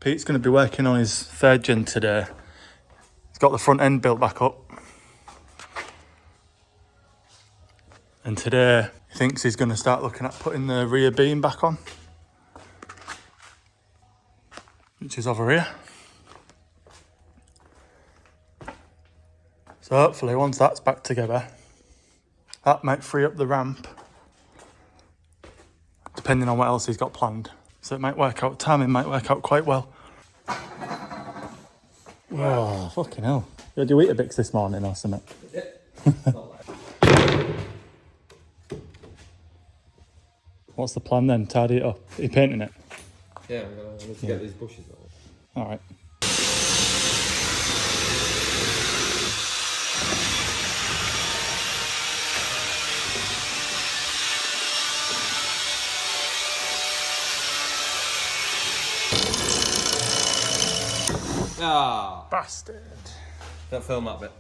Pete's going to be working on his 3rd gen today. He's got the front end built back up. And today he thinks he's going to start looking at putting the rear beam back on, which is over here. So hopefully once that's back together, that might free up the ramp, depending on what else he's got planned. So it might work out, timing might work out quite well. Oh, fucking hell. Did you eat a Bix this morning or something? What's the plan then? Tidy it up? Are you painting it? Yeah, I need to get these bushes out. Alright. Ah, Bastard. don't film that bit.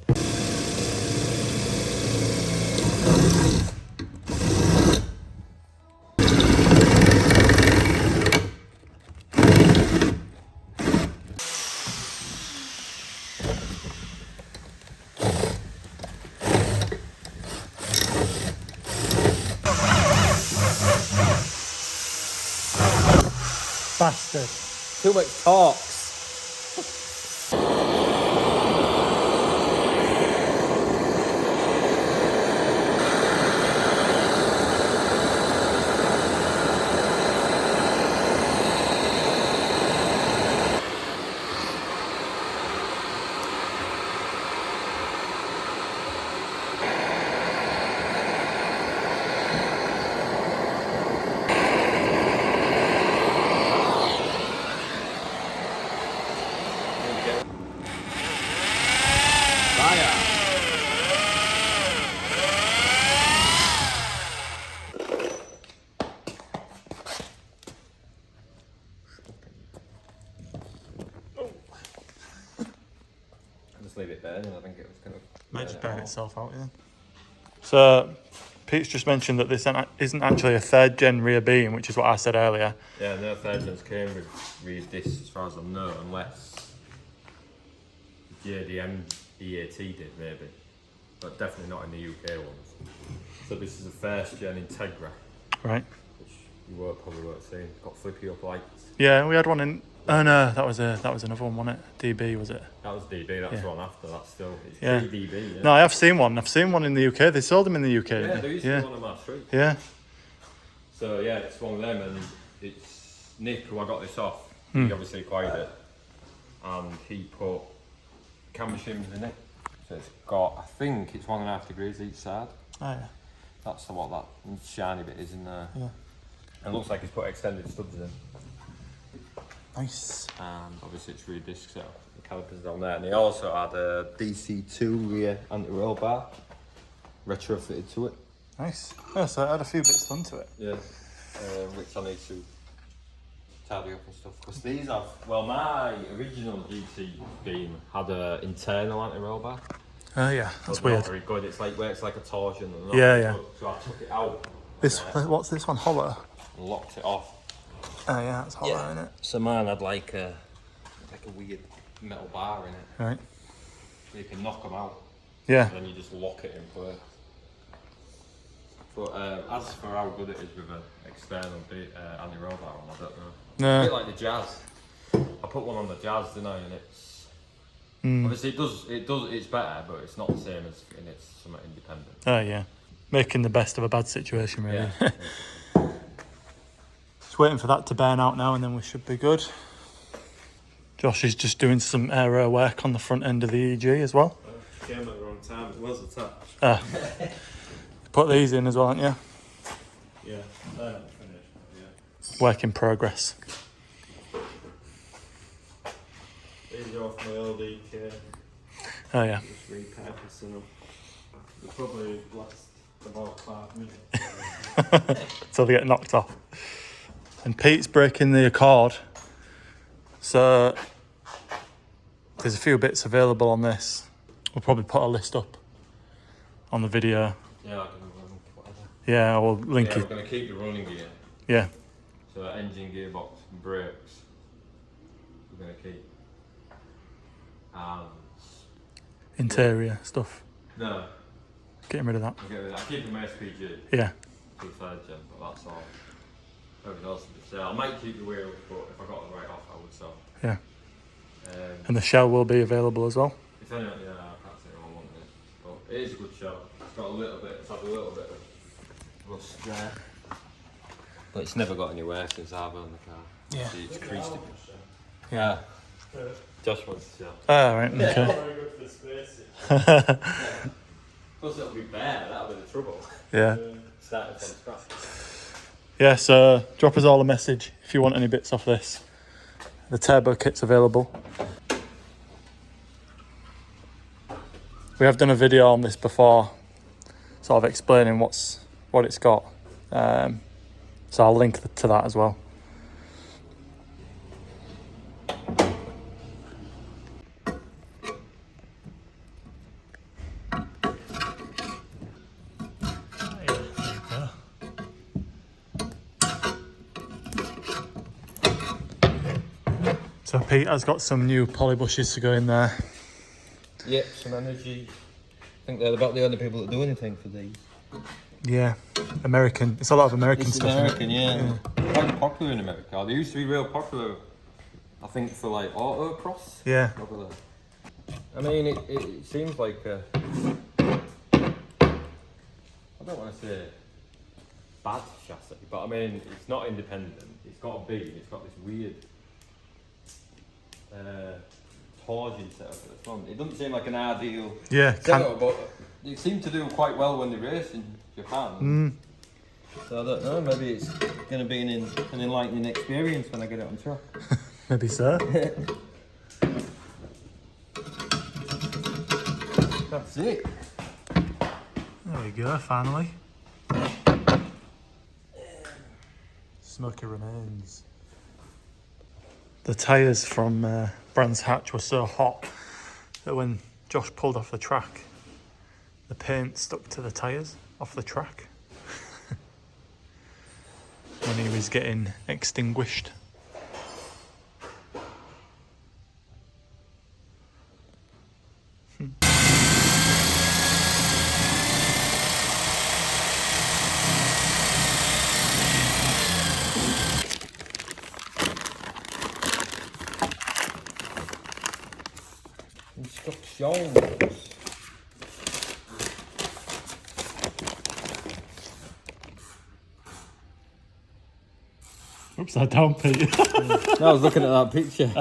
Bastard. Too much talks. Just leave it there, and I think it was kind of... Might just burn itself out, yeah. So, Pete's just mentioned that this isn't actually a 3rd gen rear beam, which is what I said earlier. Yeah, no 3rd gens came with read this as far as I know, unless JDM EAT did maybe, but definitely not in the UK ones. So this is a 1st gen Integra, Right. which you probably won't see. It's got flippy up lights. Yeah, we had one in... Oh no, that was another one, wasn't it? DB, was it? That was DB, that's one after, that's still, it's Yeah. pre-DB, yeah. No, I have seen one. I've seen one in the UK. They sold them in the UK. Yeah, there used to yeah. be one on my street. Yeah. So yeah, it's one of them, and it's Nick, who I got this off, he obviously acquired it, and he put camber shims in it. So it's got, I think it's 1.5 degrees each side. Oh yeah. That's what that shiny bit is in there. Yeah. And it looks like he's put extended studs in. Nice. And obviously it's rear disc, so the calipers down there. And he also had a DC2 rear anti-roll bar retrofitted to it. Nice. Yeah, so I had a few bits done to it. Yeah. Which I need to tidy up and stuff. Because these have, well, my original GT beam had an internal anti-roll bar. Oh yeah, that's But weird. not very good. It's like where it's like a torsion. And not Yeah, very yeah. good. So I took it out. This, what's this one? Hollow? And locked it off. Oh yeah, it's hollow, isn't it? So mine had like a weird metal bar in it. Right. So you can knock them out. Yeah. And then you just lock it in place. But as for how good it is with an external anti-roll bar on, I don't know. No. A bit like the Jazz. I put one on the Jazz, didn't I? And it's obviously it's better, but it's not the same as, and it's somewhat independent. Oh yeah. Making the best of a bad situation, really. Yeah. Just waiting for that to burn out now, and then we should be good. Josh is just doing some aero work on the front end of the EG as well. Came at the wrong time, it was attached. Put these in as well, haven't you? Yeah, I haven't finished, yeah. Work in progress. These are off my old EK, Oh yeah. just repurposing them. They'll probably last about 5 minutes. Till they get knocked off. And Pete's breaking the Accord. So there's a few bits available on this. We'll probably put a list up on the video. Yeah, I can run whatever. Yeah, I will link Yeah, we're it. going to keep the running gear. Yeah. So engine, gearbox, and brakes. we're going to keep. And Interior stuff. no, Getting rid of that. I'm keeping my SPG Yeah. to the third gen, but that's all. Everything else is for sale. I might keep the wheels, but if I got the right offer, I would sell. Yeah. Um, And the shell will be available as well. If anyone, yeah, I can't say I want it, but it is a good shell. It's got a little bit, it's had a little bit of rust there. But it's never got any wear since I've owned the car. Yeah. See, it's creased a bit. Yeah. Josh wants to sell. Ah, right, okay. Very good for the spaces. Plus it'll be bare, that'll be the trouble. Yeah. Starting from scratch. Yeah, so drop us all a message if you want any bits off this. The turbo kit's available. We have done a video on this before, sort of explaining what it's got. So I'll link to that as well. So Pete has got some new poly bushes to go in there. Yep, some energy. I think they're about the only people that do anything for these. Yeah, American. It's a lot of American It's stuff. isn't it? American, yeah. Quite popular in America. They used to be real popular, I think, for like autocross. Yeah. Over there. I mean, it seems like a, I don't want to say bad chassis, but I mean, it's not independent. It's got a beam. It's got this weird torsion setup at the front. It doesn't seem like an ideal Yeah, setup, but they seem to do quite well when they race in Japan. So I don't know, maybe it's going to be an enlightening experience when I get it on track. maybe so. That's it. There we go, finally. Smoky remains. The tyres from Brands Hatch were so hot that when Josh pulled off the track, the paint stuck to the tyres off the track when he was getting extinguished. Instructions. Upside down, Pete. I was looking at that picture.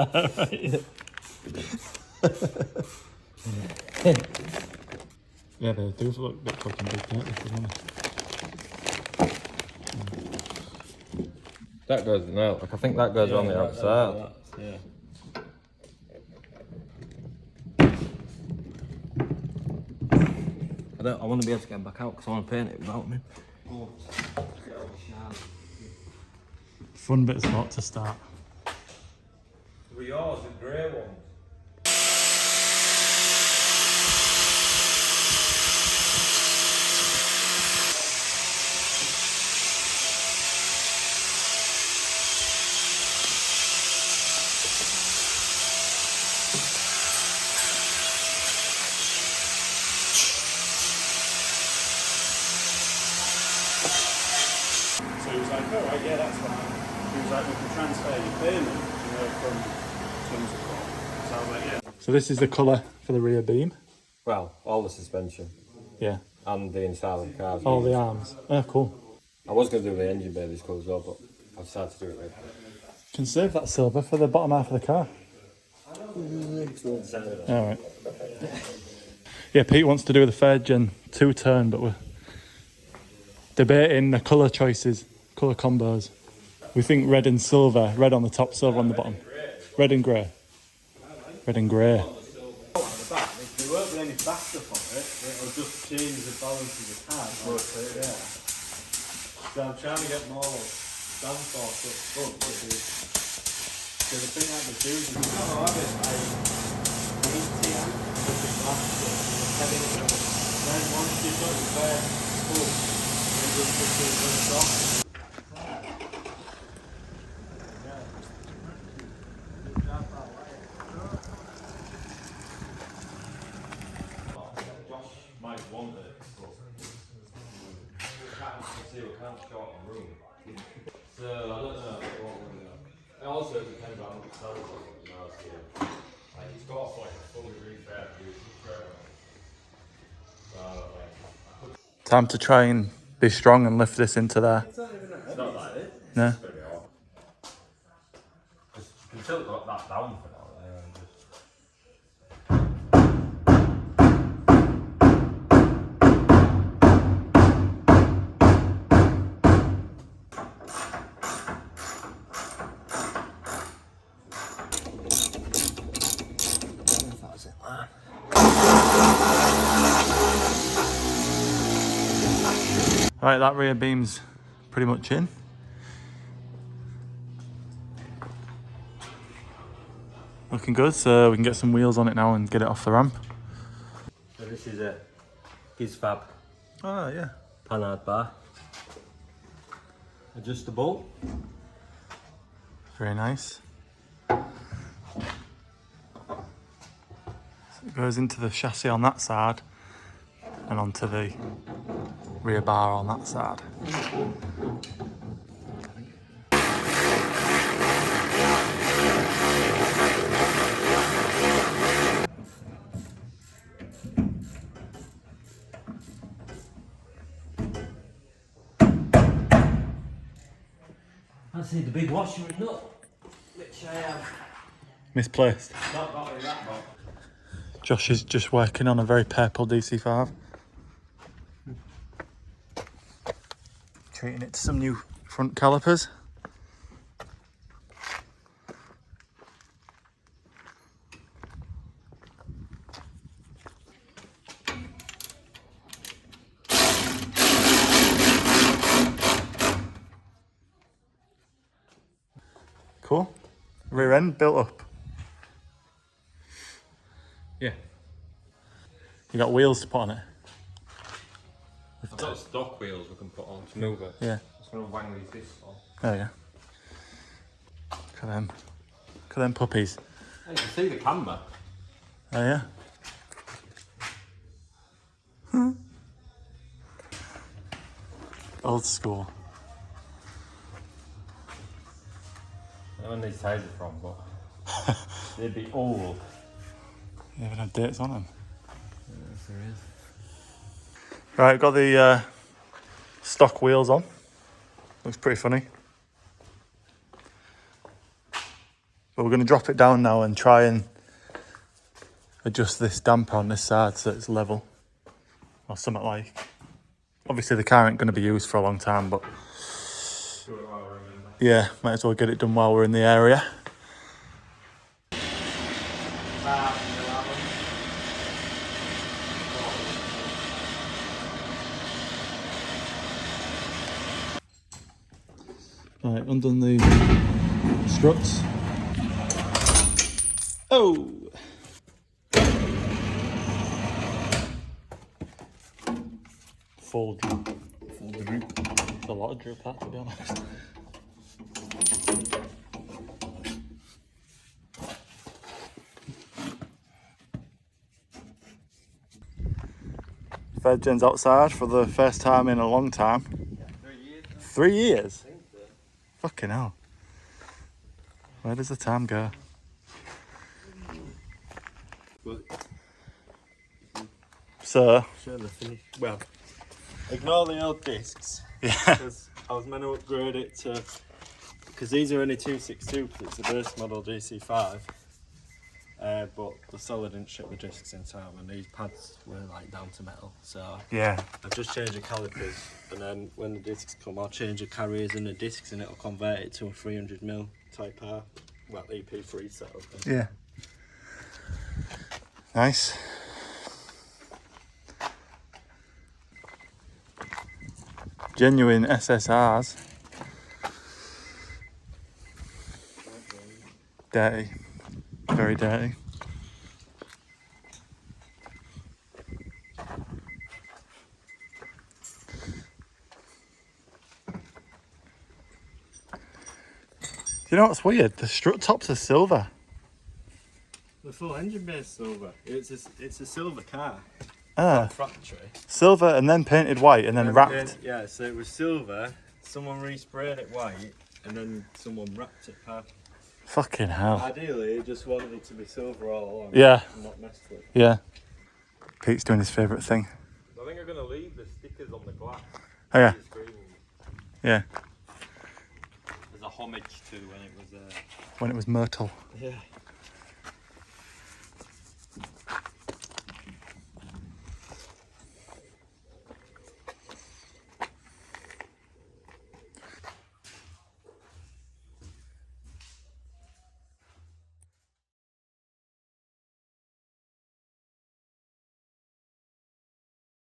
Yeah, they do look a bit fucking big, don't they, to be honest? That goes no, like I think that goes on the outside. Yeah. I want to be able to get them back out because I want to paint it without me. Fun bit spot to start. Were yours the grey ones? So he was like, oh, right, yeah, that's fine. He was like, we can transfer your payment, from Twins Accord. So I was like, yeah. So this is the colour for the rear beam. Well, all the suspension Yeah. and the inside of the car. All the arms. Oh, cool. I was going to do the engine bay this colour as well, but I decided to do it later. Can save that silver for the bottom half of the car. All right. Yeah, Pete wants to do the third gen 2-turn, but we're debating the colour choices, colour combos. We think red and silver, red on the top, silver on the bottom. Red and grey. Red and grey. If there won't be any back stuff on it, it'll just change the balance of the car. Yeah. So I'm trying to get more downforce up front. So the thing I could do is have it like 80 amp with the glass stuff. Then once you've got the first full, you just put it in the top. So I don't know what we're gonna. It also depends on how much cells on it, you know. So like it's got like a fully refurbished so Time to try and be strong and lift this into there. It's not even it's not like it. No. It's gonna be hard. Just you can tilt that down for now and just. Right, that rear beam's pretty much in. Looking good, so we can get some wheels on it now and get it off the ramp. So this is a his fab Oh, yeah. panhard bar. Adjustable. Very nice. So it goes into the chassis on that side and onto the rear bar on that side. I see the big washer and nut, which I have Misplaced. not got in that box. Josh is just working on a very purple DC5. Treating it to some new front calipers. Cool. Rear end built up. Yeah. You got wheels to put on it. I've got stock wheels we can put on to move it. Yeah. Just gonna wang these discs on. Oh yeah. Look at them. Look at them puppies. Hey, you can see the camber. Oh yeah. Old school. I don't know when these tires are from, but they'd be old. You even have dates on them. Yes, there is. Right, got the stock wheels on. Looks pretty funny. But we're going to drop it down now and try and adjust this damper on this side so it's level. Or something like. Obviously the car ain't going to be used for a long time, but Do it while we're in there. yeah, might as well get it done while we're in the area. Right, undone the struts. Oh! Full drip. Full drip. It's a lot of drip, that, to be honest. Third gen's outside for the first time in a long time. 3 years. 3 years? I think so. Fucking hell. Where does the time go? So, Show the finish. Well, ignore the old discs. yeah. Because I was meant to upgrade it to. Because these are only 262 because it's a base model GC5. But the seller didn't ship the discs in time and these pads were like down to metal. So Yeah. I've just changed the calipers and then when the discs come I'll change the carriers and the discs and it'll convert it to a 300mm Type R, well EP3 setup. Yeah. Nice. Genuine SSRs. Dirty. Very dirty. You know what's weird? The strut tops are silver. The full engine base silver. It's a silver car. Ah, Factory. silver and then painted white and then wrapped. Yeah, so it was silver, someone resprayed it white and then someone wrapped it perfect. Fucking hell. Ideally, he just wanted it to be silver all along. Yeah. And not messed with. Yeah. Pete's doing his favourite thing. I think I'm going to leave the stickers on the glass. Oh yeah. The screen. Yeah. As a homage to when it was When it was Motul. yeah.